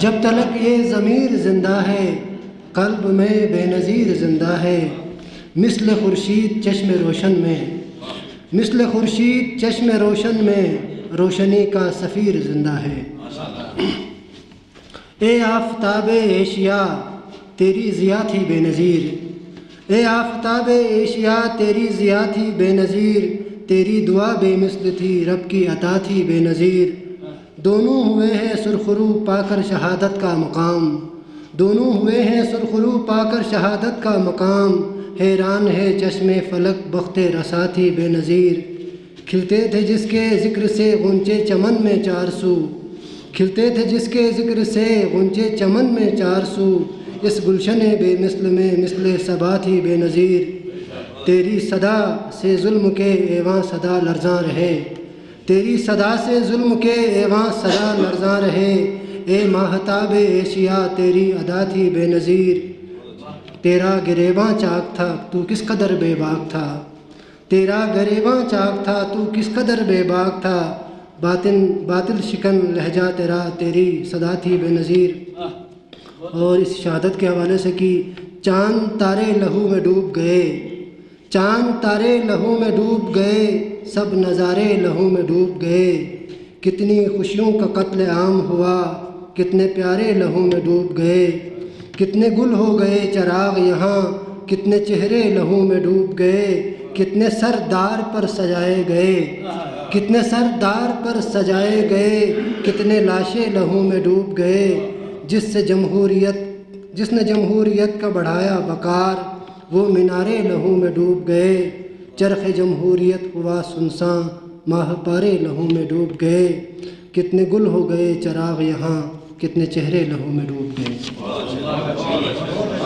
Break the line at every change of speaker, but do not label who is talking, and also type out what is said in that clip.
جب تلک یہ ضمیر زندہ ہے قلب میں بے نظیر زندہ ہے، مثل خورشید چشم روشن میں، مثل خورشید چشم روشن میں روشنی کا سفیر زندہ ہے۔ اے آفتاب ایشیا تیری ضیاء تھی بے نظیر، اے آفتاب ایشیا تیری ضیاء تھی بے نظیر، تیری دعا بے مثل تھی رب کی عطا تھی بے نظیر۔ دونوں ہوئے ہیں سرخرو پا کر شہادت کا مقام، دونوں ہوئے ہیں سرخرو پا کر شہادت کا مقام، حیران ہے چشم فلک بخت رسا تھی بے نظیر۔ کھلتے تھے جس کے ذکر سے غنچے چمن میں چار سو، کھلتے تھے جس کے ذکر سے غنچے چمن میں چار سو، اس گلشن بے مثل میں مثل صبا تھی بے نظیر۔ تیری صدا سے ظلم کے ایواں صدا لرزاں رہے، تیری صدا سے ظلم کے ایواں صدا لرزاں رہے، اے ماہتاب ایشیا تیری ادا تھی بے نظیر۔ تیرا گریباں چاک تھا تو کس قدر بے باک تھا، تیرا گریباں چاک تھا تو کس قدر بے باک تھا، باطل شکن لہجہ تیرا تیری صدا تھی بے نظیر۔ اور اس شہادت کے حوالے سے کہ چاند تارے لہو میں ڈوب گئے، چاند تارے لہو میں ڈوب گئے، سب نظارے لہو میں ڈوب گئے، کتنی خوشیوں کا قتل عام ہوا، کتنے پیارے لہو میں ڈوب گئے، کتنے گل ہو گئے چراغ یہاں، کتنے چہرے لہو میں ڈوب گئے، کتنے سر دار پر سجائے گئے، کتنے سر دار پر سجائے گئے، کتنے لاشیں لہو میں ڈوب گئے، جس نے جمہوریت کا بڑھایا وقار، وہ مینارے لہو میں ڈوب گئے، چرخ جمہوریت ہوا سنساں، ماہ پارے لہو میں ڈوب گئے، کتنے گل ہو گئے چراغ یہاں، کتنے چہرے لہو میں ڈوب گئے۔